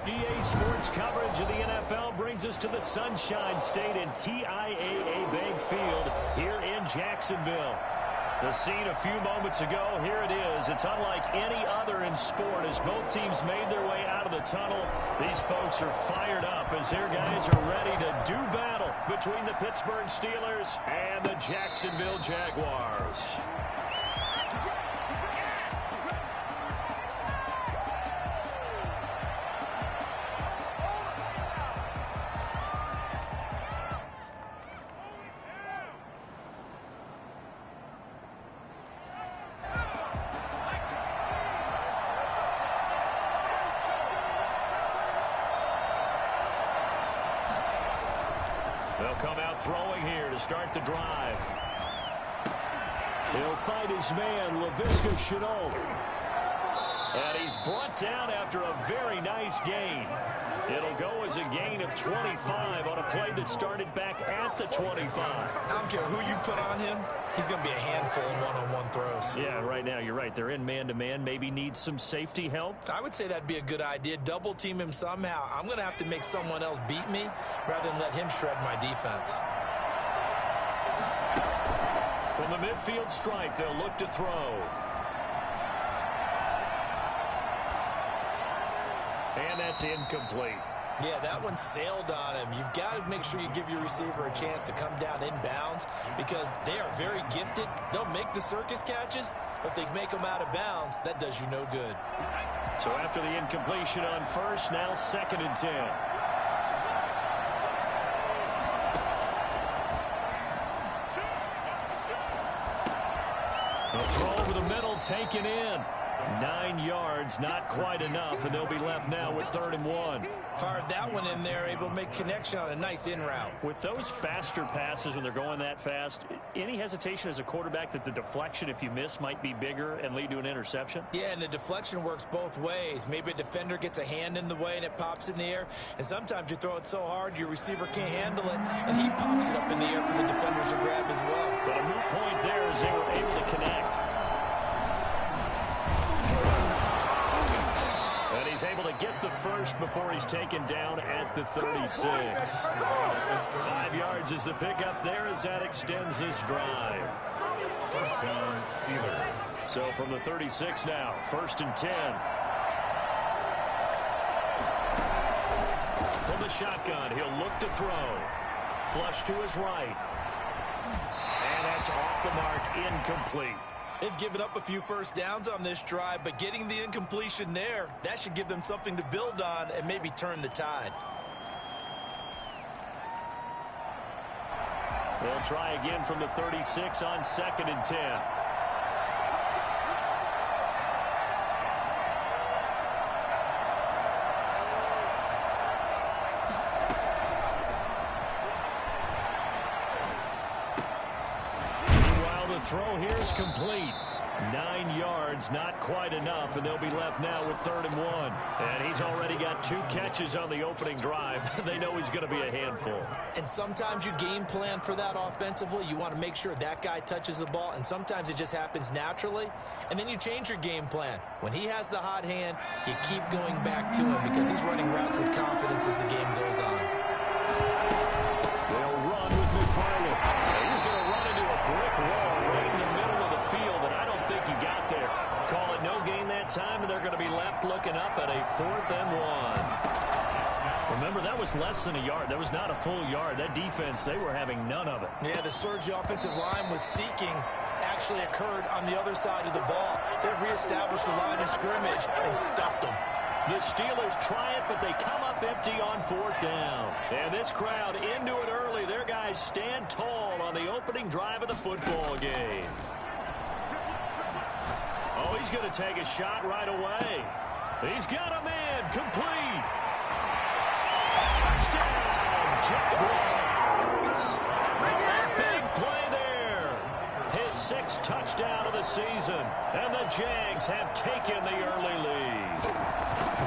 EA Sports coverage of the NFL brings us to the Sunshine State and TIAA Bank Field here in Jacksonville. The scene a few moments ago, here it is. It's unlike any other in sport as both teams made their way out of the tunnel. These folks are fired up as their guys are ready to do battle between the Pittsburgh Steelers and the Jacksonville Jaguars. They'll come out throwing here to start the drive. He'll fight his man, Laviska Shenault. And he's brought down after a very nice gain. It'll go as a gain of 25 on a play that started back at the 25. I don't care who you put on him. He's going to be a handful in one-on-one throws. Yeah, right now you're right. They're in man-to-man. Maybe need some safety help. I would say that'd be a good idea. Double team him somehow. I'm going to have to make someone else beat me rather than let him shred my defense. From the midfield stripe, they'll look to throw. And that's incomplete. Yeah, that one sailed on him. You've got to make sure you give your receiver a chance to come down inbounds because they are very gifted. They'll make the circus catches, but if they make them out of bounds, that does you no good. So after the incompletion on first, now 2nd and 10. The throw over the middle, taken in. 9 yards, not quite enough, and they'll be left now with 3rd and 1. Fired that one in there, able to make connection on a nice in route. With those faster passes when they're going that fast, any hesitation as a quarterback that the deflection, if you miss, might be bigger and lead to an interception? Yeah, and the deflection works both ways. Maybe a defender gets a hand in the way and it pops in the air, and sometimes you throw it so hard your receiver can't handle it, and he pops it up in the air for the defenders to grab as well. But a moot point there as they were able to connect. And he's able to get the first before he's taken down at the 36. 5 yards is the pickup there as that extends this drive. First down, Steelers. So from the 36 now, 1st and 10. From the shotgun, he'll look to throw. Flush to his right. And that's off the mark, incomplete. They've given up a few first downs on this drive, but getting the incompletion there, that should give them something to build on and maybe turn the tide. They'll try again from the 36 on 2nd and 10. Throw here is complete. 9 yards, not quite enough, and they'll be left now with 3rd and 1. And he's already got 2 catches on the opening drive. They know he's going to be a handful. And sometimes you game plan for that offensively. You want to make sure that guy touches the ball, and sometimes it just happens naturally. And then you change your game plan. When he has the hot hand, you keep going back to him because he's running routes with confidence as the game goes on. They'll run with McFarland. He's going to run into a brick wall right in the middle of the field, and I don't think he got there. Call it no gain that time, and they're going to be left looking up at a 4th and 1. Remember, that was less than a yard. That was not a full yard. That defense, they were having none of it. Yeah, the surge the offensive line was seeking actually occurred on the other side of the ball. They reestablished the line of scrimmage and stuffed them. The Steelers try it, but they come up empty on 4th down. And this crowd into it early. Their guys stand tall on the opening drive of the football game. Oh, he's going to take a shot right away. He's got a man complete. Touchdown, Jaguars. A big play there. His 6th touchdown of the season. And the Jags have taken the early lead.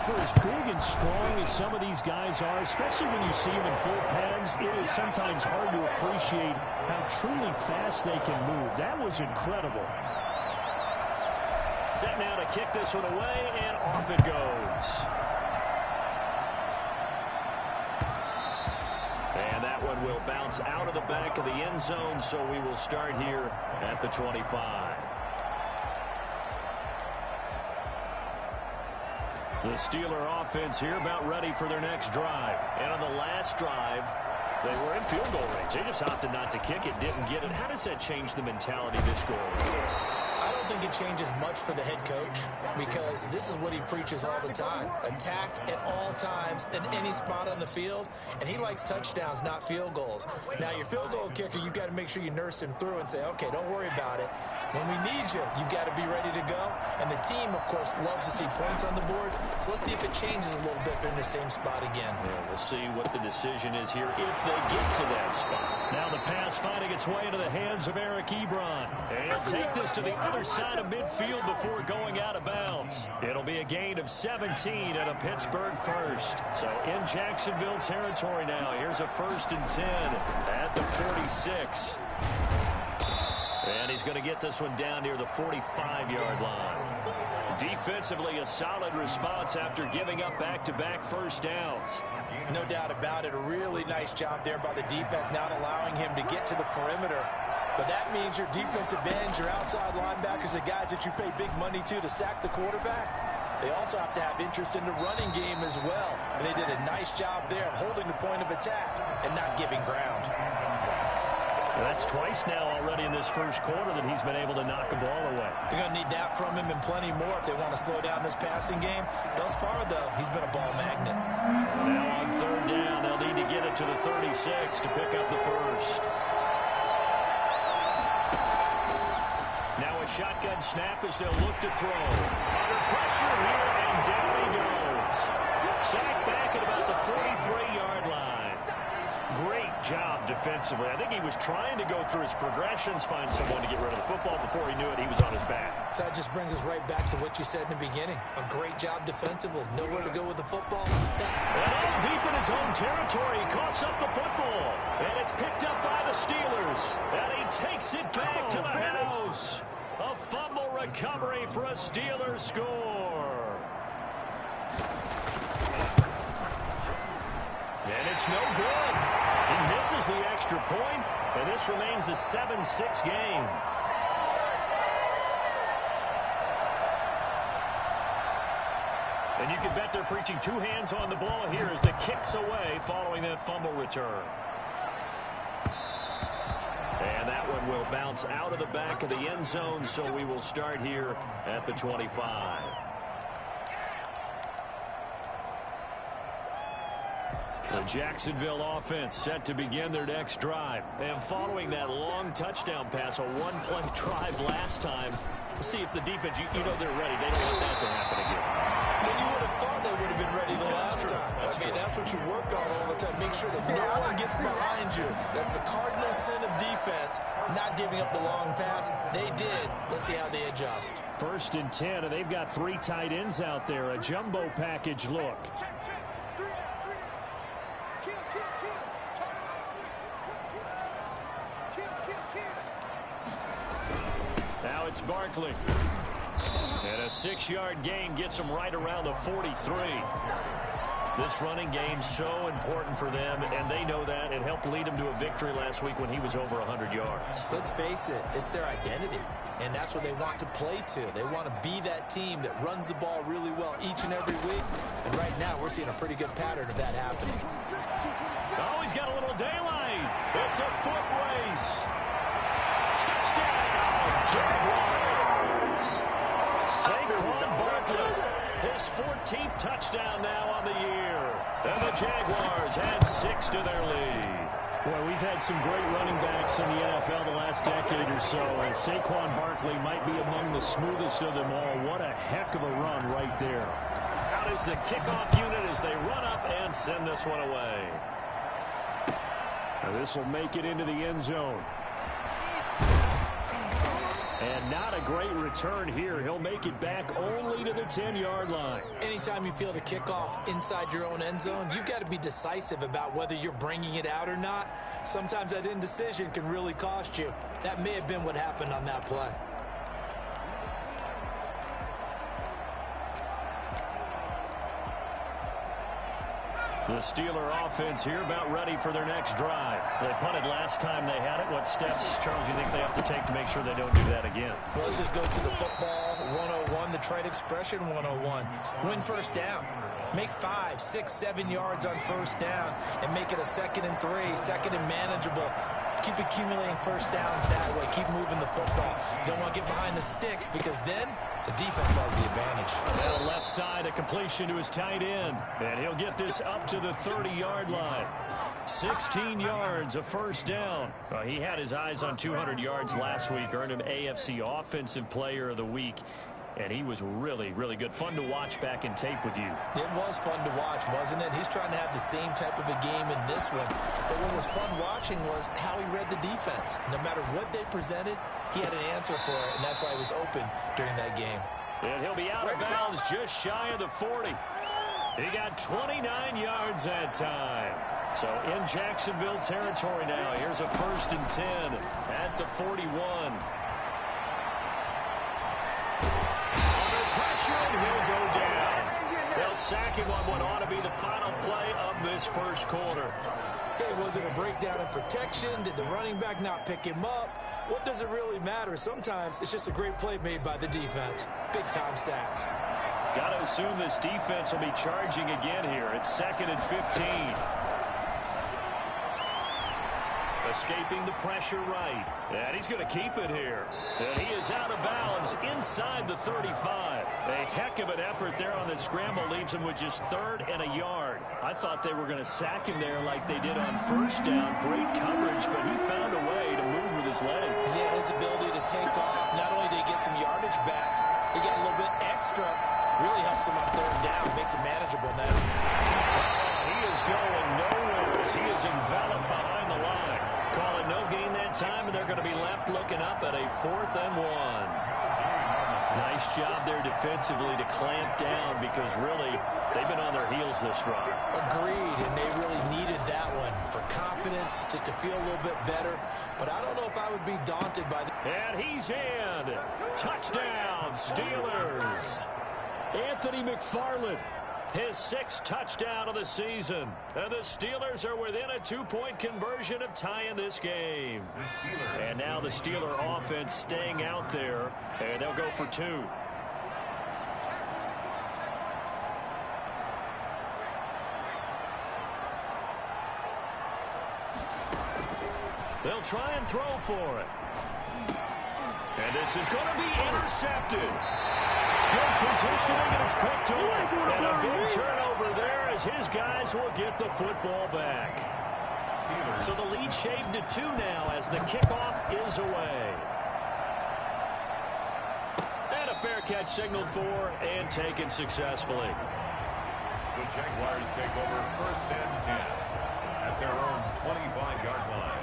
For as big and strong as some of these guys are, especially when you see them in full pads, it is sometimes hard to appreciate how truly fast they can move. That was incredible. Set now to kick this one away, and off it goes. And that one will bounce out of the back of the end zone, so we will start here at the 25. The Steeler offense here about ready for their next drive. And on the last drive, they were in field goal range. They just opted not to kick it, didn't get it. How does that change the mentality this goal? I don't think it changes much for the head coach because this is what he preaches all the time. Attack at all times in any spot on the field, and he likes touchdowns, not field goals. Now, your field goal kicker, you've got to make sure you nurse him through and say, okay, don't worry about it. When we need you, you've got to be ready to go. And the team, of course, loves to see points on the board. So let's see if it changes a little bit if they're in the same spot again. Yeah, we'll see what the decision is here if they get to that spot. Now the pass finding its way into the hands of Eric Ebron. And he'll take this to the other side of midfield before going out of bounds. It'll be a gain of 17 and a Pittsburgh first. So in Jacksonville territory now. Here's a 1st and 10 at the 46. And he's going to get this one down near the 45-yard line. Defensively, a solid response after giving up back-to-back first downs. No doubt about it. A really nice job there by the defense, not allowing him to get to the perimeter. But that means your defensive ends, your outside linebackers, the guys that you pay big money to sack the quarterback, they also have to have interest in the running game as well. And they did a nice job there of holding the point of attack and not giving ground. That's twice now already in this first quarter that he's been able to knock a ball away. They're going to need that from him and plenty more if they want to slow down this passing game. Thus far, though, he's been a ball magnet. Now on 3rd down, they'll need to get it to the 36 to pick up the first. Now a shotgun snap as they'll look to throw. Under pressure here, and down he goes. Sacked back at about the 43-yard line. Great job defensively. I think he was trying to go through his progressions, find someone to get rid of the football. Before he knew it, he was on his back. So that just brings us right back to what you said in the beginning. A great job defensively. Nowhere to go with the football. And deep in his own territory, he coughs up the football. And it's picked up by the Steelers. And he takes it back to the house. A fumble recovery for a Steelers score. And it's no good. He misses the extra point, and this remains a 7-6 game. And you can bet they're preaching 2 hands on the ball here as the kick's away following that fumble return. And that one will bounce out of the back of the end zone, so we will start here at the 25. The Jacksonville offense set to begin their next drive. And following that long touchdown pass, a one-play drive last time, let's see if the defense, you know they're ready. They don't want that to happen again. Then you would have thought they would have been ready the last time. That's what you work on all the time. Make sure that no one gets behind you. That's the cardinal sin of defense, not giving up the long pass. They did. Let's see how they adjust. 1st and 10, and they've got 3 tight ends out there. A jumbo package look. Now it's Barkley. And a 6-yard gain gets him right around the 43. This running game's so important for them, and they know that. It helped lead him to a victory last week when he was over 100 yards. Let's face it, it's their identity, and that's what they want to play to. They want to be that team that runs the ball really well each and every week, and right now we're seeing a pretty good pattern of that happening. Oh, he's got a little daylight. It's a foot race. Touchdown, Jaguars. Saquon Barkley, his 14th touchdown now on the year. And the Jaguars add 6 to their lead. Boy, we've had some great running backs in the NFL the last decade or so, and Saquon Barkley might be among the smoothest of them all. What a heck of a run right there. Out is the kickoff unit as they run up and send this one away. Now this will make it into the end zone. And not a great return here. He'll make it back only to the 10-yard line. Anytime you feel the kickoff inside your own end zone, you've got to be decisive about whether you're bringing it out or not. Sometimes that indecision can really cost you. That may have been what happened on that play. The The Steeler offense here about ready for their next drive. They punted last time they had it. What steps, Charles, you think they have to take to make sure they don't do that again? Well, let's just go to the football 101, the trade expression 101. Win first down. Make 5, 6, 7 yards on first down and make it a 2nd and 3, 2nd and manageable. Keep accumulating first downs that way. Keep moving the football. You don't want to get behind the sticks because then the defense has the advantage. Now left side, a completion to his tight end. And he'll get this up to the 30-yard line. 16 yards, a first down. He had his eyes on 200 yards last week, earned him AFC Offensive Player of the Week. And he was really, really good. Fun to watch back in tape with you. It was fun to watch, wasn't it? He's trying to have the same type of a game in this one. But what was fun watching was how he read the defense. No matter what they presented, he had an answer for it, and that's why he was open during that game. And he'll be out of bounds just shy of the 40. He got 29 yards that time. So in Jacksonville territory now. Here's a 1st and 10 at the 41. And he'll go down. They'll sack him on what ought to be the final play of this first quarter. Okay, was it a breakdown in protection? Did the running back not pick him up? What does it really matter? Sometimes it's just a great play made by the defense. Big-time sack. Got to assume this defense will be charging again here. It's 2nd and 15. Escaping the pressure right. And he's going to keep it here. And he is out of bounds inside the 35. A heck of an effort there on the scramble. Leaves him with just 3rd and a yard. I thought they were going to sack him there like they did on first down. Great coverage, but he found a way to move with his legs. Yeah, his ability to take off. Not only did he get some yardage back, he got a little bit extra. Really helps him on 3rd down. Makes it manageable now. He is going nowhere as he is enveloped behind the line. Calling no gain that time, and they're going to be left looking up at a 4th and 1. Nice job there defensively to clamp down because really they've been on their heels this drive. Agreed, and they really needed that one for confidence, just to feel a little bit better. But I don't know if I would be daunted by the... And he's in. Touchdown, Steelers. Anthony McFarland. His 6th touchdown of the season. And the Steelers are within a 2-point conversion of tying this game. And now the Steeler offense staying out there. And they'll go for 2. They'll try and throw for it. And this is going to be intercepted. Good positioning, and it's picked off. And a big turnover there as his guys will get the football back. So the lead shaved to 2 now as the kickoff is away. And a fair catch signaled for and taken successfully. The Jaguars take over 1st and 10 at their own 25-yard line.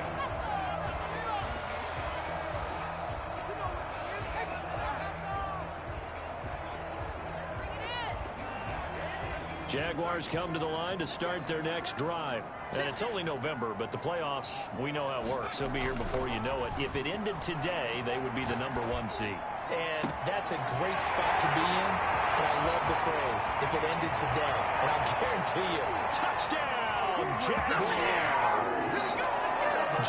Jaguars come to the line to start their next drive. And it's only November, but the playoffs, we know how it works. They'll be here before you know it. If it ended today, they would be the number 1 seed. And that's a great spot to be in, but I love the phrase, if it ended today. And I'll guarantee you, touchdown, Jaguars!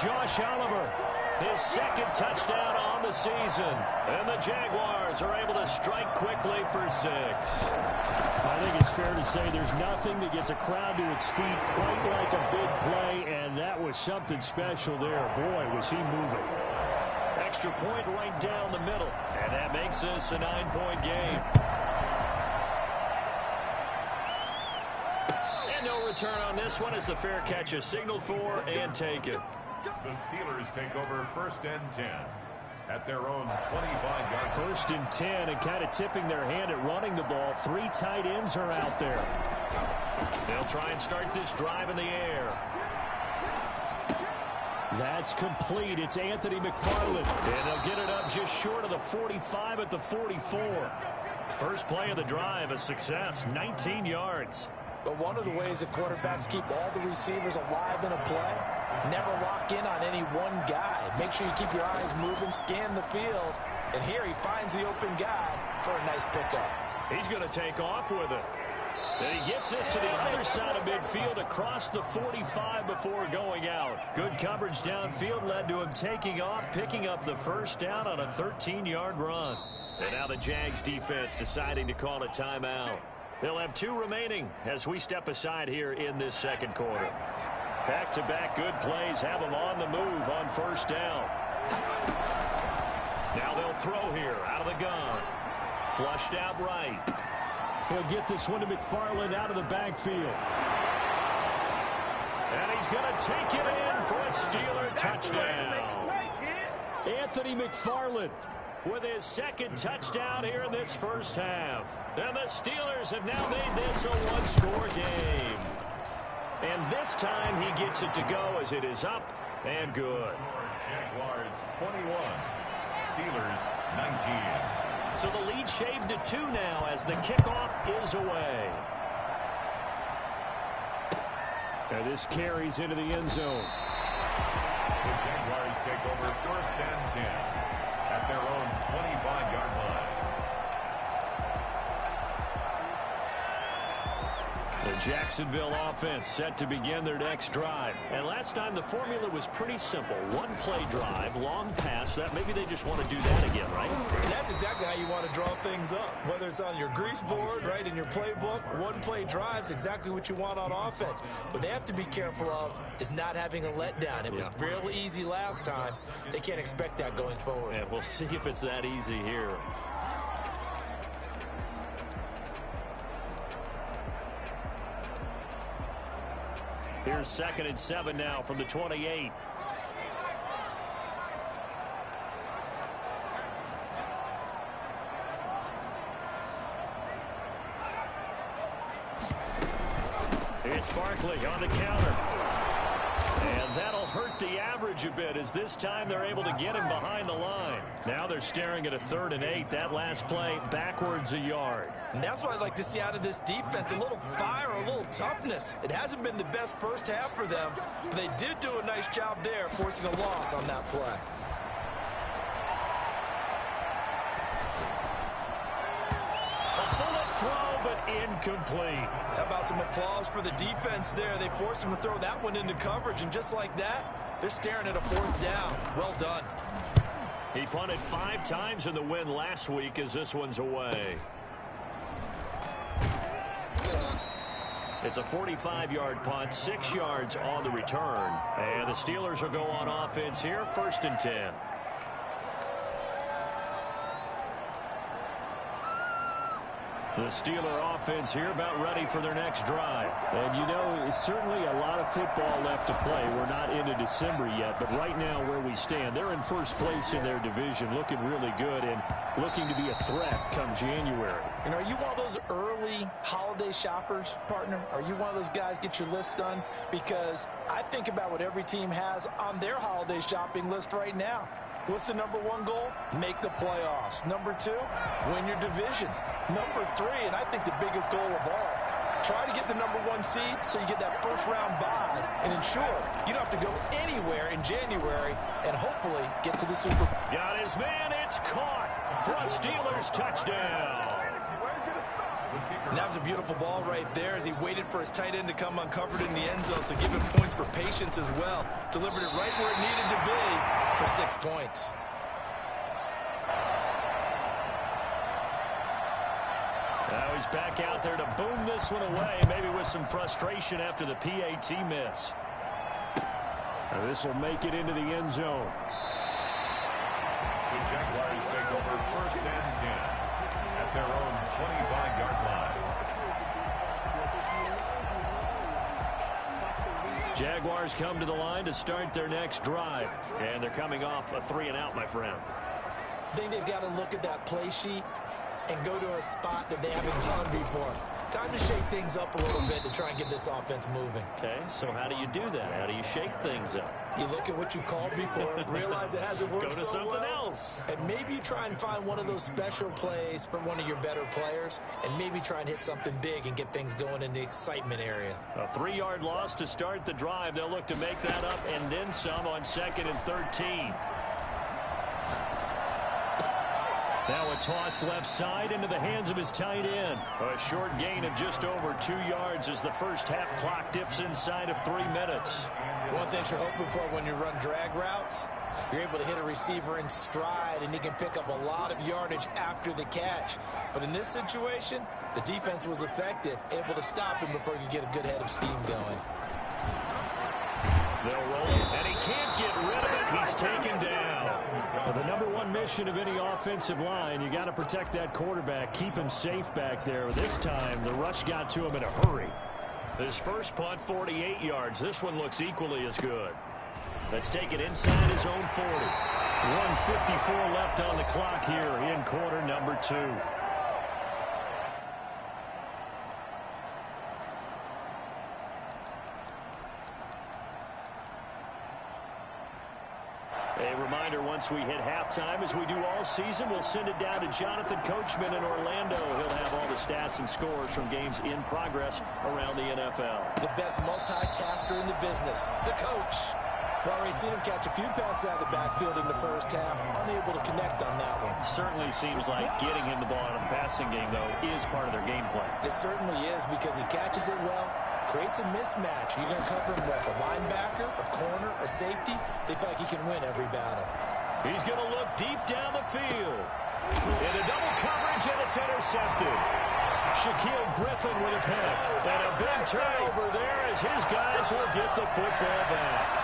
Josh Oliver, his 2nd touchdown on the season. And the Jaguars are able to strike quickly for 6. I think it's fair to say there's nothing that gets a crowd to its feet quite like a big play, and that was something special there. Boy, was he moving. Extra point right down the middle, and that makes this a 9-point game. And no return on this one as the fair catch is signaled for and taken. The Steelers take over 1st and 10 at their own 25-yard line. 1st and 10, and kind of tipping their hand at running the ball. 3 tight ends are out there. They'll try and start this drive in the air. That's complete. It's Anthony McFarland. And they'll get it up just short of the 45 at the 44. First play of the drive, a success, 19 yards. But one of the ways that quarterbacks keep all the receivers alive in a play, never lock in on any one guy. Make sure you keep your eyes moving, scan the field. And here he finds the open guy for a nice pickup. He's going to take off with it. And he gets this to the other side of midfield across the 45 before going out. Good coverage downfield led to him taking off, picking up the first down on a 13-yard run. And now the Jags defense deciding to call a timeout. They'll have 2 remaining as we step aside here in this second quarter. Back-to-back good plays have them on the move on first down. Now they'll throw here out of the gun. Flushed out right. He'll get this one to McFarland out of the backfield. And he's going to take it in for a Steeler touchdown. Anthony McFarland with his second touchdown here in this first half. And the Steelers have now made this a one-score game. And this time he gets it to go as it is up and good. Jaguars 21, Steelers 19. So the lead shaved to 2 now as the kickoff is away. And this carries into the end zone. The Jaguars take over first and 10 at their own 25-yard line. The Jacksonville offense set to begin their next drive. And last time the formula was pretty simple. One-play drive, long pass. That maybe they just want to do that again, right? And that's exactly how you want to draw things up. Whether it's on your grease board, right, in your playbook, one-play drive's exactly what you want on offense. What they have to be careful of is not having a letdown. It was real easy last time. They can't expect that going forward. And we'll see if it's that easy here. Here's 2nd and 7 now from the 28. It's Barkley on the counter. And that'll hurt the average a bit as this time they're able to get him behind the line. Now they're staring at a 3rd and 8. That last play backwards a yard. And that's what I'd like to see out of this defense. A little fire, a little toughness. It hasn't been the best first half for them, but they did do a nice job there forcing a loss on that play. Incomplete. How about some applause for the defense there? They forced him to throw that one into coverage, and just like that, they're staring at a 4th down. Well done. He punted 5 times in the win last week as this one's away. It's a 45-yard punt, 6 yards on the return. And the Steelers will go on offense here, 1st and 10. The Steeler offense here about ready for their next drive. And you know, certainly a lot of football left to play. We're not into December yet, but right now where we stand, they're in first place in their division, looking really good and looking to be a threat come January. And are you one of those early holiday shoppers, partner? Are you one of those guys get your list done? Because I think about what every team has on their holiday shopping list right now. What's the number 1 goal? Make the playoffs. Number 2, win your division. Number 3, and I think the biggest goal of all, try to get the number 1 seed so you get that first-round bye and ensure you don't have to go anywhere in January and hopefully get to the Super Bowl. Got his man. It's caught for a Steelers touchdown. And that was a beautiful ball right there as he waited for his tight end to come uncovered in the end zone, so give him points for patience as well. Delivered it right where it needed to be for 6 points. Now he's back out there to boom this one away, maybe with some frustration after the PAT miss. Now this will make it into the end zone. The Jaguars take over 1st and 10 at their own 25-yard line. Jaguars come to the line to start their next drive. And they're coming off a 3-and-out, my friend. I think they've got to look at that play sheet and go to a spot that they haven't gone before. Time to shake things up a little bit to try and get this offense moving. Okay, so how do you do that? How do you shake things up? You look at what you called before, realize it hasn't worked Go to so something well, else. and maybe you try and find one of those special plays from one of your better players, and maybe try and hit something big and get things going in the excitement area. A 3-yard loss to start the drive. They'll look to make that up and then some on 2nd and 13. Now a toss left side into the hands of his tight end. A short gain of just over 2 yards as the first half clock dips inside of 3 minutes. One thing you're hoping for when you run drag routes, you're able to hit a receiver in stride, and he can pick up a lot of yardage after the catch. But in this situation, the defense was effective, able to stop him before he could get a good head of steam going. They'll roll it, and he can't get rid of it. He's taken down. Well, the number one mission of any offensive line, you got to protect that quarterback, keep him safe back there. This time, the rush got to him in a hurry. His first punt, 48 yards. This one looks equally as good. Let's take it inside his own 40. 1:54 left on the clock here in quarter number 2. A reminder, once we hit halftime, as we do all season, we'll send it down to Jonathan Coachman in Orlando. He'll have all the stats and scores from games in progress around the NFL. The best multitasker in the business, the coach. We've already seen him catch a few passes out of the backfield in the first half, unable to connect on that one. Certainly seems like getting him the ball out of the passing game, though, is part of their game plan. It certainly is, because he catches it well, creates a mismatch. You're going to cover him with a linebacker, a corner, a safety. They feel like he can win every battle. He's going to look deep down the field. Into double coverage, and it's intercepted. Shaquille Griffin with a pick. And a big turnover there as his guys will get the football back.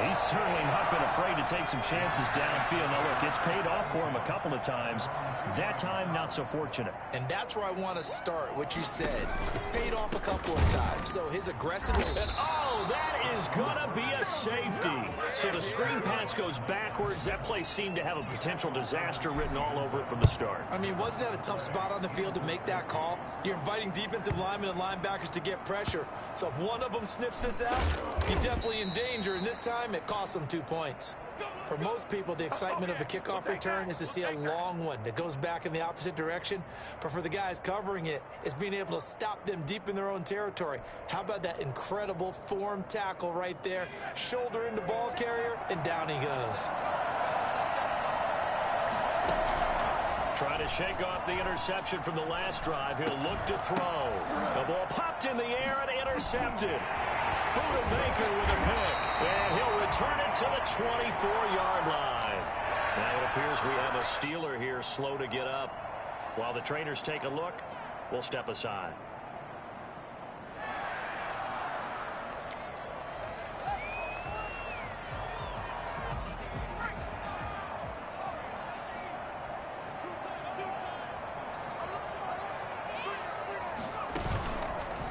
He's certainly not been afraid to take some chances downfield. Now, look, it's paid off for him a couple of times. That time, not so fortunate. And that's where I want to start, what you said. It's paid off a couple of times. So his aggressive... And, oh, that is going to be a safety. So the screen pass goes backwards. That play seemed to have a potential disaster written all over it from the start. I mean, wasn't that a tough spot on the field to make that call? You're inviting defensive linemen and linebackers to get pressure. So if one of them snips this out, you're definitely in danger. And this time, it costs them 2 points. For most people, the excitement of a kickoff return is to see a long one that goes back in the opposite direction. But for the guys covering it, it's being able to stop them deep in their own territory. How about that incredible form tackle right there? Shoulder into ball carrier, and down he goes. Trying to shake off the interception from the last drive. He'll look to throw. The ball popped in the air and intercepted. Baker with a pick. And he'll return it to the 24-yard line. Now it appears we have a Steeler here slow to get up. While the trainers take a look, we'll step aside.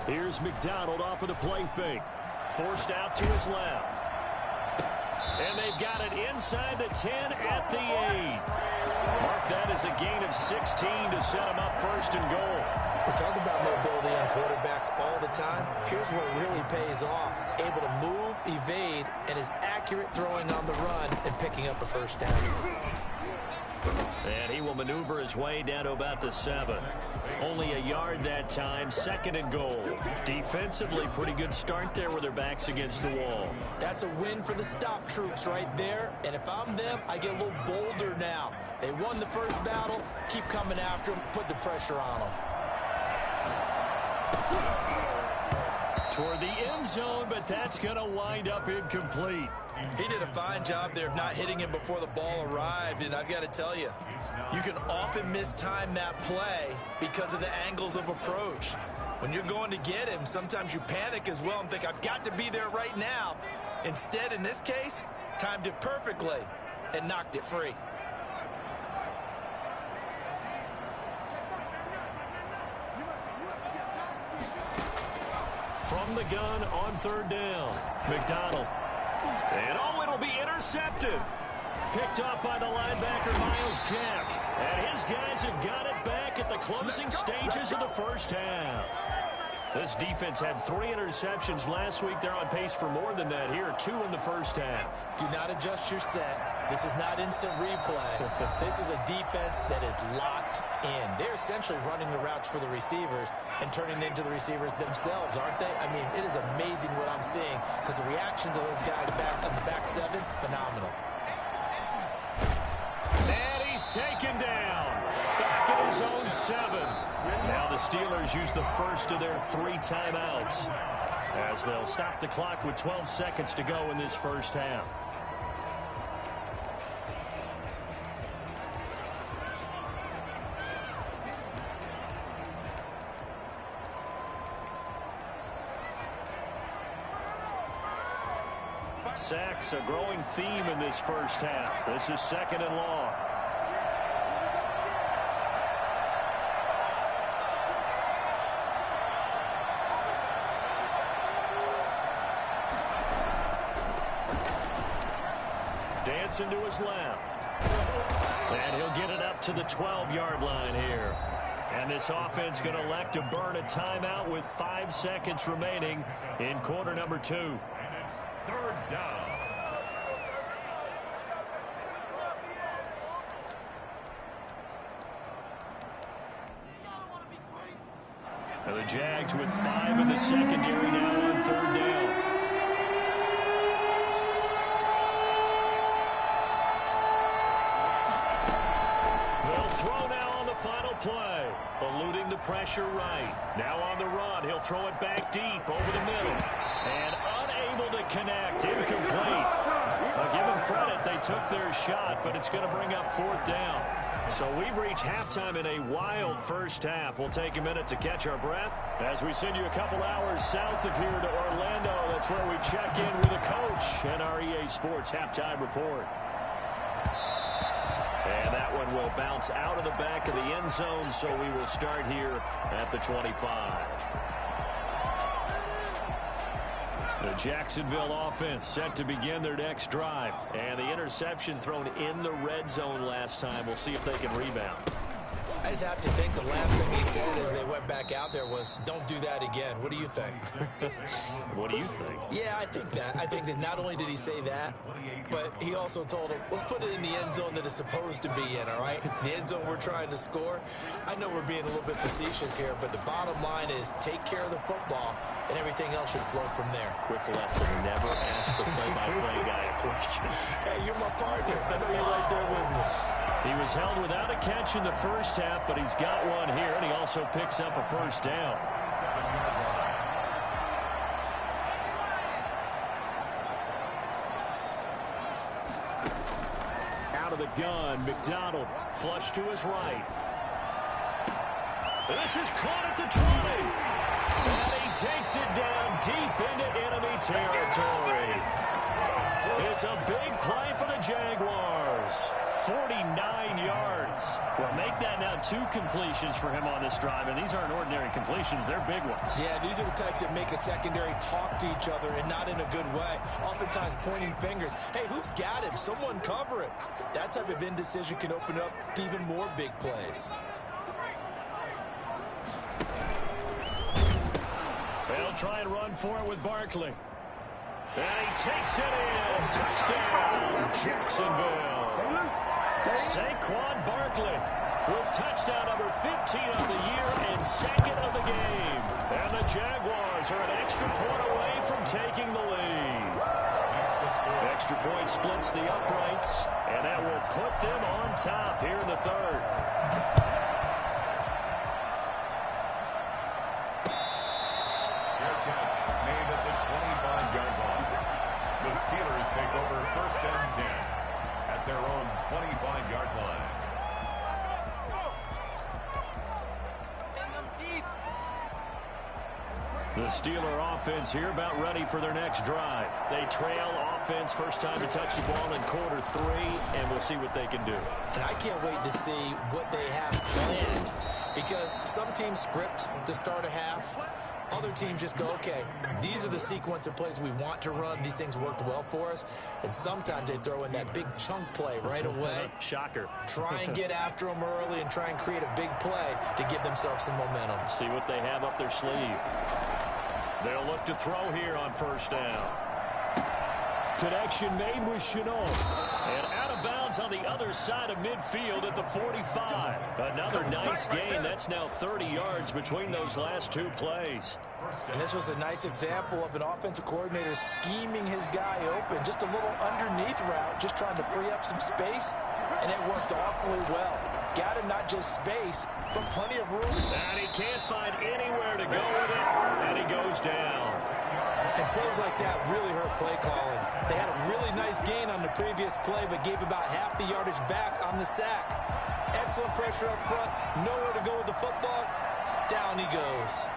Here's McDonald off of the play fake. Forced out to his left. And they've got it inside the 10 at the 8. Mark that as a gain of 16 to set him up first and goal. We talk about mobility on quarterbacks all the time. Here's where it really pays off. Able to move, evade, and is accurate throwing on the run and picking up a first down. And he will maneuver his way down to about the 7. Only a yard that time, second and goal. Defensively, pretty good start there with their backs against the wall. That's a win for the stop troops right there. And if I'm them, I get a little bolder now. They won the first battle. Keep coming after them. Put the pressure on them. Toward the end zone, but that's going to wind up incomplete. He did a fine job there of not hitting him before the ball arrived, and I've got to tell you, you can often mistime that play because of the angles of approach. When you're going to get him, sometimes you panic as well and think, I've got to be there right now. Instead, in this case, timed it perfectly and knocked it free. From the gun on third down, McDonald. And oh, it'll be intercepted. Picked up by the linebacker, Miles Jack. And his guys have got it back at the closing stages of the first half. This defense had 3 interceptions last week. They're on pace for more than that here. 2 in the first half. Do not adjust your set. This is not instant replay. This is a defense that is locked in. They're essentially running the routes for the receivers and turning into the receivers themselves, aren't they? I mean, it is amazing what I'm seeing because the reactions of those guys back on the back 7, phenomenal. And he's taken down. Back at his own 7. Now the Steelers use the first of their 3 timeouts as they'll stop the clock with 12 seconds to go in this first half. Sacks, a growing theme in this first half. This is 2nd and long. Dancing to his left. And he'll get it up to the 12-yard line here. And this offense going to elect to burn a timeout with 5 seconds remaining in quarter number 2. And it's 3rd down. And the Jags with 5 in the secondary now on 3rd down. Play, eluding the pressure right. Now on the run, he'll throw it back deep over the middle. And unable to connect, incomplete. I'll give them credit, they took their shot, but it's going to bring up 4th down. So we've reached halftime in a wild first half. We'll take a minute to catch our breath as we send you a couple hours south of here to Orlando. That's where we check in with the coach and our EA Sports halftime report. And that one will bounce out of the back of the end zone, so we will start here at the 25. The Jacksonville offense set to begin their next drive. And the interception thrown in the red zone last time. We'll see if they can rebound. I just have to think the last thing he said as they went back out there was, don't do that again. What do you think? What do you think? Yeah, I think that. I think that not only did he say that, but he also told him, let's put it in the end zone that it's supposed to be in, all right? The end zone we're trying to score. I know we're being a little bit facetious here, but the bottom line is take care of the football, and everything else should flow from there. Quick lesson, never ask the play-by-play guy a question. Hey, you're my partner. I know you're right there with me. He was held without a catch in the first half, but he's got one here, and he also picks up a first down. Out of the gun, McDonald, flush to his right. This is caught at the 20. And he takes it down deep into enemy territory. It's a big play for the Jaguars. 49 yards. Well, make that now 2 completions for him on this drive, and these aren't ordinary completions. They're big ones. Yeah, these are the types that make a secondary talk to each other and not in a good way. Oftentimes pointing fingers. Hey, who's got him? Someone cover it. That type of indecision can open up to even more big plays. They'll try and run for it with Barkley. And he takes it in. Touchdown, Jacksonville. Saquon Barkley with touchdown number 15 on the year and 2nd of the game. And the Jaguars are an extra point away from taking the lead. Extra point splits the uprights, and that will put them on top here in the 3rd. The Steelers take over 1st and 10 at their own 25-yard line. The Steeler offense here about ready for their next drive. They trail offense, first time to touch the ball in quarter 3, and we'll see what they can do. And I can't wait to see what they have planned, because some teams script to start a half. Other teams just go, okay, these are the sequence of plays we want to run. These things worked well for us. And sometimes they throw in that big chunk play right away. Shocker. Try and get after them early and try and create a big play to give themselves some momentum. See what they have up their sleeve. They'll look to throw here on 1st down. Connection made with Chenault. And out of bounds on the other side of midfield at the 45. Another nice gain. That's now 30 yards between those last 2 plays. And this was a nice example of an offensive coordinator scheming his guy open. Just a little underneath route, just trying to free up some space. and it worked awfully well. Got him not just space, but plenty of room. And he can't find anywhere to go with it, and he goes down. And plays like that really hurt play calling. They had a really nice gain on the previous play, but gave about half the yardage back on the sack. Excellent pressure up front, nowhere to go with the football. Down he goes.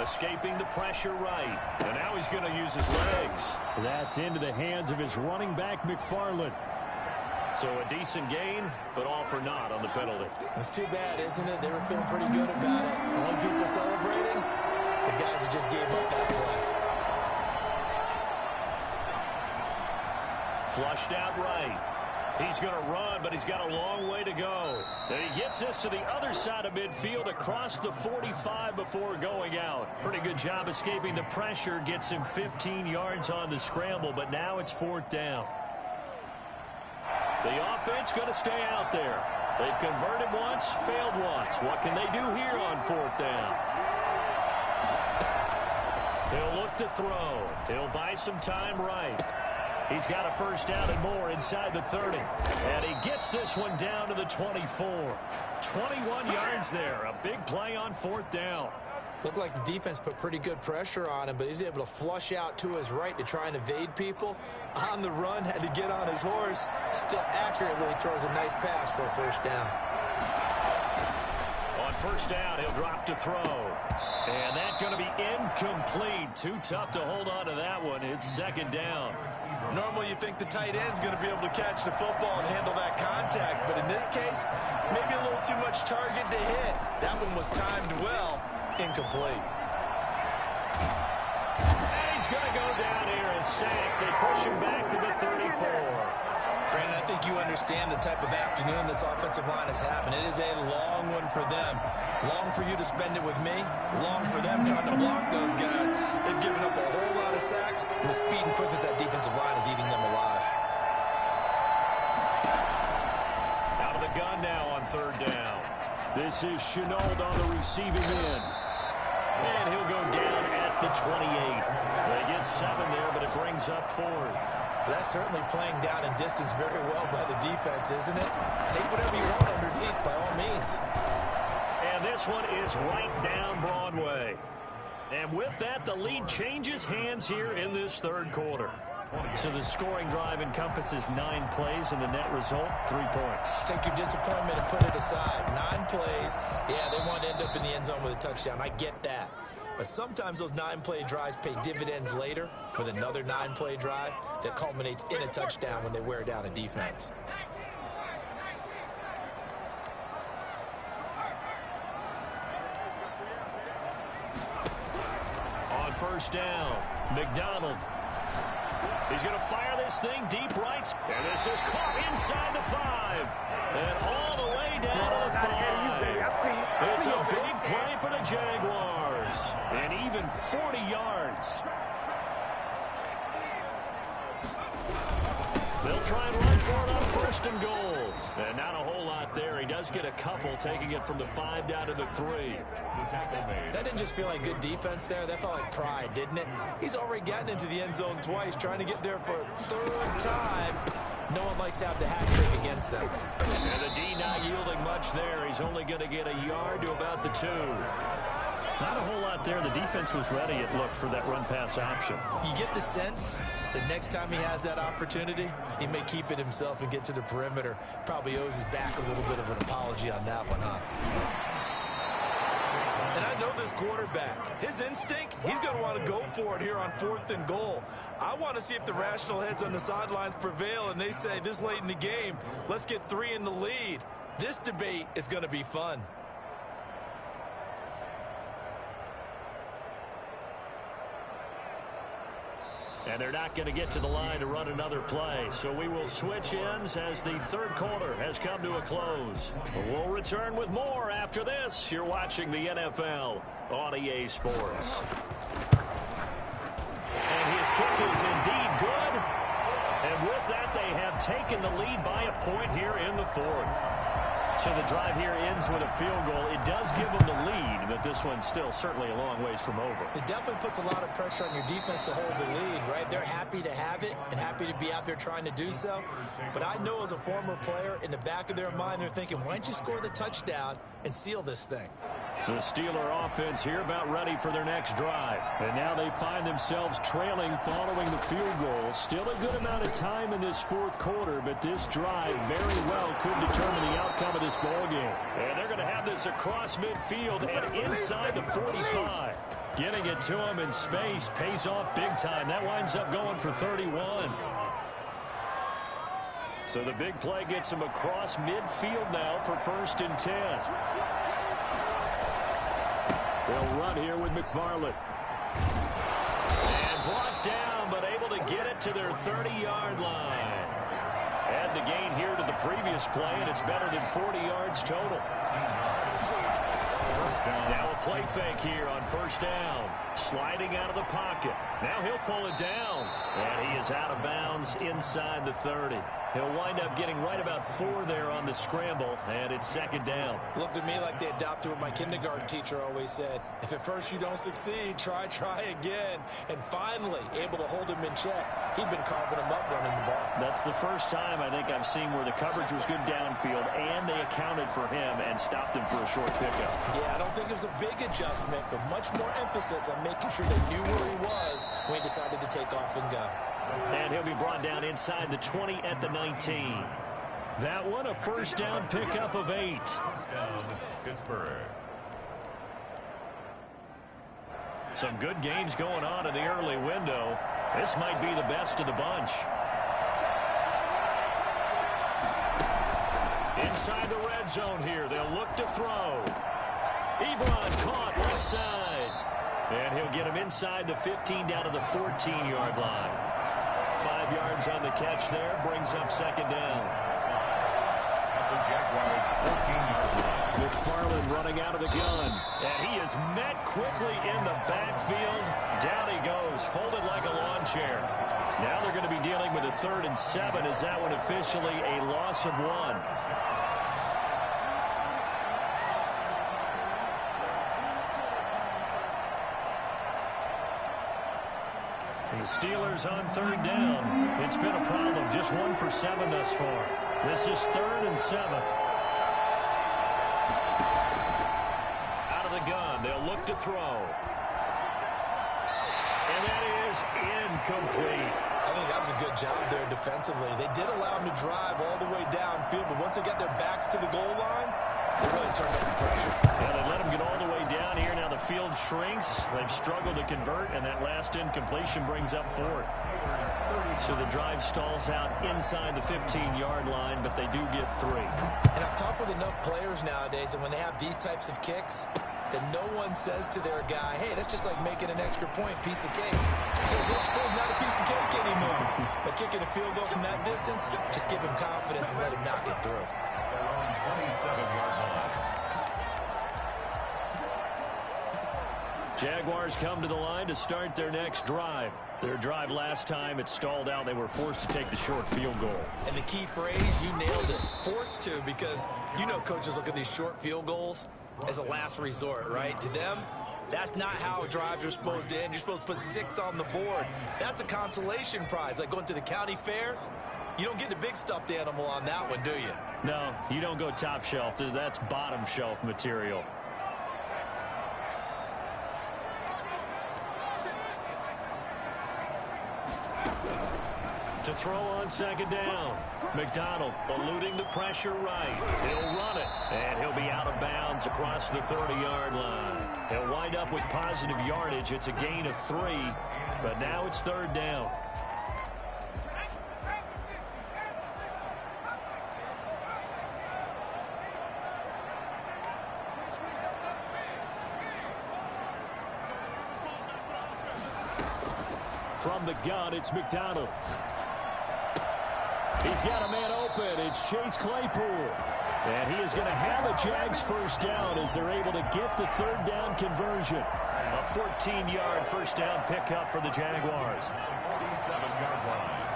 Escaping the pressure right. And now he's going to use his legs. That's into the hands of his running back, McFarland. So a decent gain, but all for naught on the penalty. It's too bad, isn't it? They were feeling pretty good about it. The only people celebrating, the guys who just gave up that play. Flushed out right. He's going to run, but he's got a long way to go. And he gets this to the other side of midfield across the 45 before going out. Pretty good job escaping the pressure. Gets him 15 yards on the scramble, but now it's 4th down. The offense going to stay out there. They've converted once, failed once. What can they do here on 4th down? He'll look to throw. He'll buy some time right. He's got a first down and more inside the 30. And he gets this one down to the 24. 21 yards there. A big play on 4th down. Looked like the defense put pretty good pressure on him, but he's able to flush out to his right to try and evade people. On the run, had to get on his horse. Still accurately throws a nice pass for a first down. On first down, he'll drop to throw. And that's going to be incomplete. Too tough to hold on to that one. It's 2nd down. Normally you think the tight end's going to be able to catch the football and handle that contact, but in this case, maybe a little too much target to hit. That one was timed well. Incomplete. And he's going to go down here and sack. They push him back to the 34. Brandon, I think you understand the type of afternoon this offensive line is having. It is a long one for them. Long for you to spend it with me. Long for them trying to block those guys. They've given up a whole lot of sacks, and the speed and quickness of that defensive line is eating them alive. Out of the gun now on 3rd down. This is Chenault on the receiving end. And he'll go down at the 28. They get 7 there, but it brings up 4th. That's certainly playing down in distance very well by the defense, isn't it? Take whatever you want underneath, by all means. And this one is right down Broadway. And with that, the lead changes hands here in this 3rd quarter. So the scoring drive encompasses 9 plays, and the net result, 3 points. Take your disappointment and put it aside. 9 plays. Yeah, they want to end up in the end zone with a touchdown. I get that. But sometimes those 9-play drives pay dividends later with another 9-play drive that culminates in a touchdown when they wear down a defense. On first down, McDonald. He's going to fire this thing deep right. And this is caught inside the 5. And all the way down to the 5. It's a big play for the Jaguars. And even 40 yards. They'll try and run for it on 1st and goal. And not a whole lot there. He does get a couple, taking it from the 5 down to the 3. That didn't just feel like good defense there. That felt like pride, didn't it? He's already gotten into the end zone twice, trying to get there for a 3rd time. No one likes to have the hat trick against them. And the D not yielding much there. He's only going to get a yard to about the 2. Not a whole lot there. The defense was ready, it looked, for that run-pass option. You get the sense that next time he has that opportunity, he may keep it himself and get to the perimeter. Probably owes his back a little bit of an apology on that one, huh? And I know this quarterback. His instinct, he's going to want to go for it here on 4th and goal. I want to see if the rational heads on the sidelines prevail and they say this late in the game, let's get 3 in the lead. This debate is going to be fun. And they're not going to get to the line to run another play. So we will switch ends as the 3rd quarter has come to a close. We'll return with more after this. You're watching the NFL on EA Sports. And his kick is indeed good. And with that, they have taken the lead by a point here in the 4th. So the drive here ends with a field goal. It does give them the lead, but this one's still certainly a long ways from over. It definitely puts a lot of pressure on your defense to hold the lead, right? They're happy to have it and happy to be out there trying to do so. But I know as a former player, in the back of their mind, they're thinking, why don't you score the touchdown and seal this thing? The Steeler offense here about ready for their next drive. And now they find themselves trailing following the field goal. Still a good amount of time in this fourth quarter, but this drive very well could determine the outcome of this ball game. And they're going to have this across midfield and inside the 45. Getting it to him in space pays off big time. That winds up going for 31. So the big play gets him across midfield now for 1st and 10. They'll run here with McFarland. And brought down, but able to get it to their 30-yard line. Add the gain here to the previous play, and it's better than 40 yards total. Now a play fake here on 1st down. Sliding out of the pocket. Now he'll pull it down. And he is out of bounds inside the 30. He'll wind up getting right about 4 there on the scramble, and it's 2nd down. Looked to me like they adopted what my kindergarten teacher always said. If at first you don't succeed, try again. And finally, able to hold him in check. He'd been carving him up running the ball. That's the first time I think I've seen where the coverage was good downfield, and they accounted for him and stopped him for a short pickup. Yeah, I don't think it was a big adjustment, but much more emphasis on making sure they knew where he was when he decided to take off and go. And he'll be brought down inside the 20 at the 19. That one a 1st down pickup of 8. Pittsburgh. Some good games going on in the early window. This might be the best of the bunch. Inside the red zone here. They'll look to throw. Ebron caught left side. And he'll get him inside the 15 down to the 14-yard line. 5 yards on the catch there. Brings up 2nd down. At the Jaguars' 14-yard line. McFarland running out of the gun. And he is met quickly in the backfield. Down he goes, folded like a lawn chair. Now they're going to be dealing with a 3rd and 7. Is that one officially a loss of 1? The Steelers on 3rd down. It's been a problem. Just 1 for 7 thus far. This is 3rd and 7. Out of the gun. They'll look to throw. And that is incomplete. I think that was a good job there defensively. They did allow him to drive all the way downfield, but once they got their backs to the goal line, they really turned up the pressure. Yeah, they let him get all the way down here. Now the field shrinks. They've struggled to convert, and that last incompletion brings up 4th. So the drive stalls out inside the 15-yard line, but they do get 3. And I've talked with enough players nowadays, and when they have these types of kicks, then no one says to their guy, hey, that's just like making an extra point, piece of cake. Because extra is not a piece of cake anymore. But kicking a field goal from that distance, just give him confidence and let him knock it through. Their own 27-yard line. Jaguars come to the line to start their next drive. Their drive last time, it stalled out. They were forced to take the short field goal. And the key phrase, you nailed it. Forced to, because you know coaches look at these short field goals as a last resort, right? To them, that's not how drives are supposed to end. You're supposed to put 6 on the board. That's a consolation prize. Like going to the county fair, you don't get the big stuffed animal on that one, do you? No, you don't go top shelf. That's bottom shelf material. To throw on 2nd down. McDonald eluding the pressure right. He'll run it, and he'll be out of bounds across the 30-yard line. He'll wind up with positive yardage. It's a gain of 3, but now it's 3rd down. From the gun, it's McDonald. He's got a man open. It's Chase Claypool. And he is going to have a Jags 1st down as they're able to get the 3rd down conversion. A 14-yard 1st down pickup for the Jaguars. 47-yard line.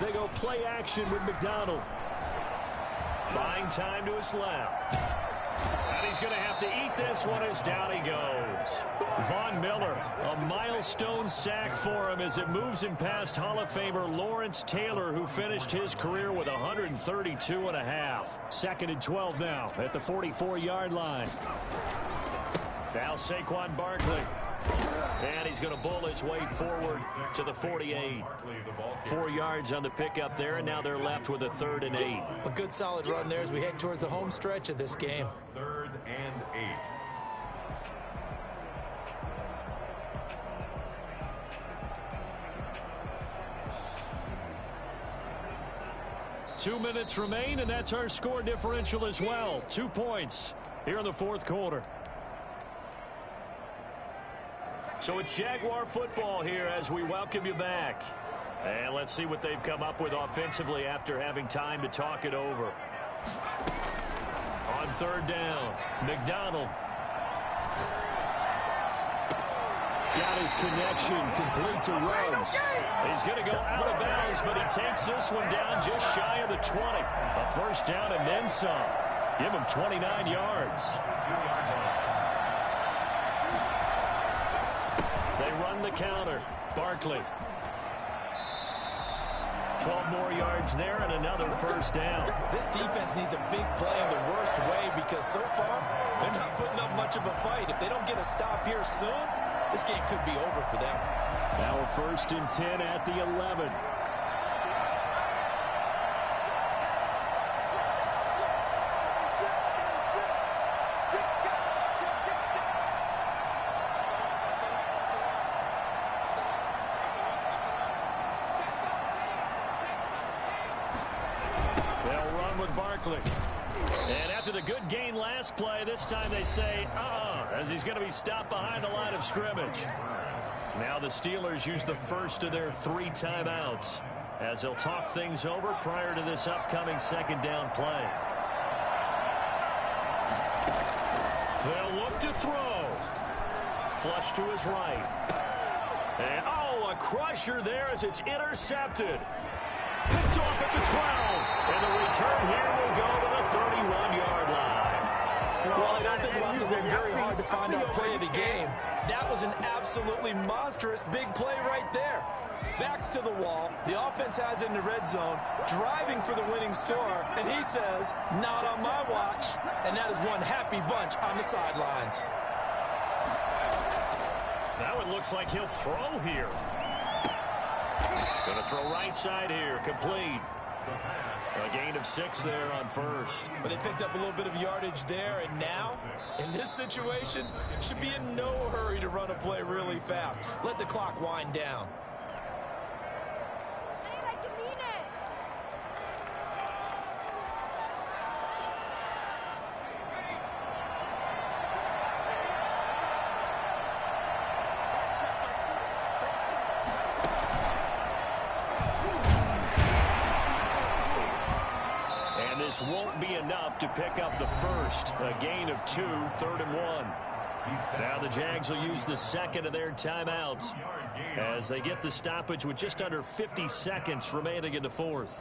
They go play action with McDonald. Buying time to his left. And he's going to have to eat this one as down he goes. Von Miller, a milestone sack for him as it moves him past Hall of Famer Lawrence Taylor, who finished his career with 132.5. 2nd and 12 now at the 44-yard line. Now Saquon Barkley. And he's going to bull his way forward to the 48. 4 yards on the pickup there, and now they're left with a 3rd and 8. A good solid run there as we head towards the home stretch of this game. 3rd and 8. Two minutes remain, and that's our score differential as well. 2 points here in the 4th quarter. So it's Jaguar football here as we welcome you back. And let's see what they've come up with offensively after having time to talk it over. On 3rd down, McDonald. Got his connection complete to Rhodes. He's going to go out of bounds, but he takes this one down just shy of the 20. A 1st down and then some. Give him 29 yards. They run the counter. Barkley. 12 more yards there and another 1st down. This defense needs a big play in the worst way because so far they're not putting up much of a fight. If they don't get a stop here soon, this game could be over for them. Now a 1st and 10 at the 11. And after the good gain last play, this time they say, as he's going to be stopped behind the line of scrimmage. Now the Steelers use the first of their 3 timeouts as they'll talk things over prior to this upcoming 2nd down play. They'll look to throw. Flush to his right. And, a crusher there as it's intercepted. Picked off at the 12. And the return here will go to the 31-yard line. Well, I don't think we'll have to look very hard to find our play of the game. That was an absolutely monstrous big play right there. Backs to the wall. The offense has it in the red zone, driving for the winning score. And he says, not on my watch. And that is one happy bunch on the sidelines. Now it looks like he'll throw here. Going to throw right side here. Complete. A gain of 6 there on 1st. But they picked up a little bit of yardage there, and now, in this situation, should be in no hurry to run a play really fast. Let the clock wind down. This won't be enough to pick up the first. A gain of 2, 3rd and 1. Now the Jags will use the 2nd of their timeouts as they get the stoppage with just under 50 seconds remaining in the 4th.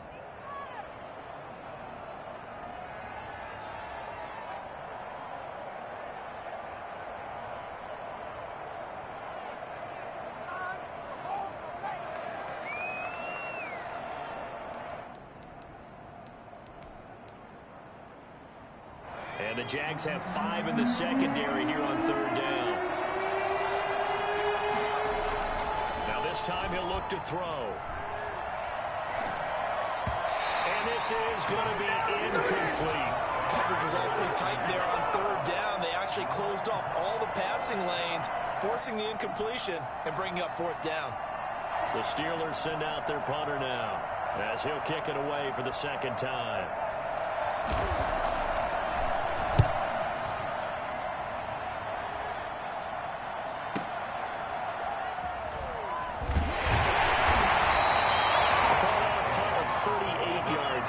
And the Jags have 5 in the secondary here on 3rd down. Now this time he'll look to throw. And this is going to be incomplete. Coverage is awfully tight there on 3rd down. They actually closed off all the passing lanes, forcing the incompletion and bringing up 4th down. The Steelers send out their punter now as he'll kick it away for the 2nd time.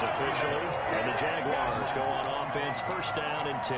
Officially, and the Jaguars go on offense, 1st down and 10.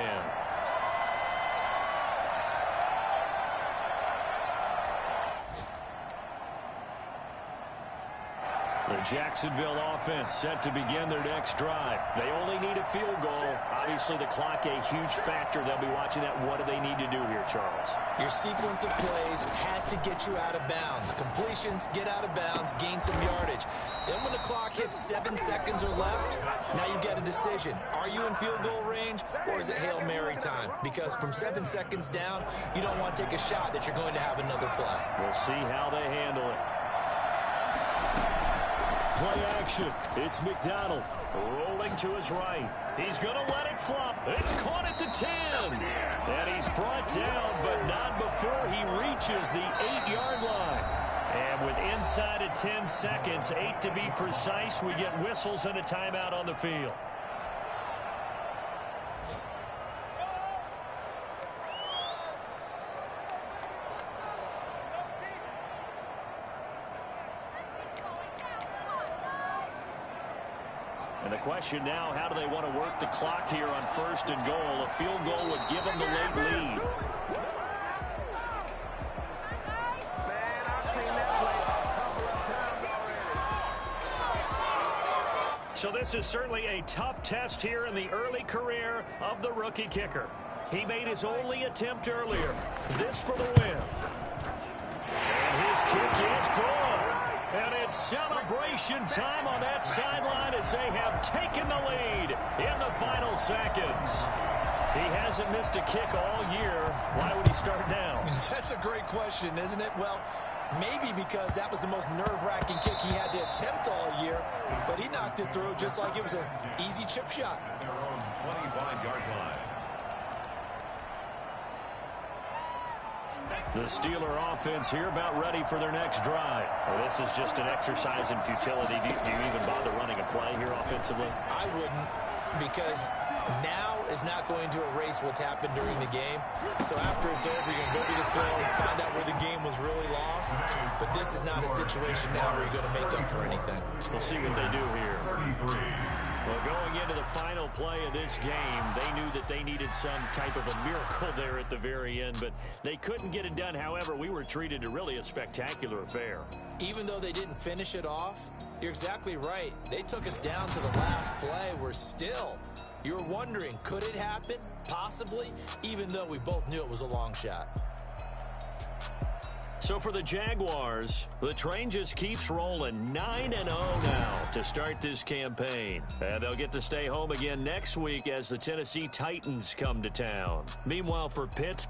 The Jacksonville offense set to begin their next drive. They only need a field goal. Obviously, the clock a huge factor. They'll be watching that. What do they need to do here, Charles? Your sequence of plays has to get you out of bounds. Completions, get out of bounds, gain some yardage. Then when the clock hits 7 seconds or left, now you get a decision. Are you in field goal range, or is it Hail Mary time? Because from 7 seconds down, you don't want to take a shot that you're going to have another play. We'll see how they handle it. Play action. It's McDonald rolling to his right. He's going to let it flop. It's caught at the 10. And he's brought down, but not before he reaches the 8-yard line. And with inside of 10 seconds, 8 to be precise, we get whistles and a timeout on the field. And the question now, how do they want to work the clock here on 1st and goal? A field goal would give them the late lead. So this is certainly a tough test here in the early career of the rookie kicker. He made his only attempt earlier. This for the win. And his kick is good. And it's celebration time on that sideline as they have taken the lead in the final seconds. He hasn't missed a kick all year. Why would he start now? That's a great question, isn't it? Well, maybe because that was the most nerve-wracking kick he had to attempt all year, but he knocked it through just like it was an easy chip shot. Their own 25-yard line. The Steeler offense here about ready for their next drive. Well, this is just an exercise in futility. Do you even bother running a play here offensively? I wouldn't, because now is not going to erase what's happened during the game. So after it's over, you're going to go to the film and find out where the game was really lost. But this is not a situation now where you're going to make up for anything. We'll see what they do here. Well, going into the final play of this game, they knew that they needed some type of a miracle there at the very end, but they couldn't get it done. However, we were treated to really a spectacular affair. Even though they didn't finish it off, you're exactly right. They took us down to the last play. We're still, you were wondering, could it happen? Possibly, even though we both knew it was a long shot. So for the Jaguars, the train just keeps rolling 9-0 now to start this campaign. And they'll get to stay home again next week as the Tennessee Titans come to town. Meanwhile, for Pittsburgh,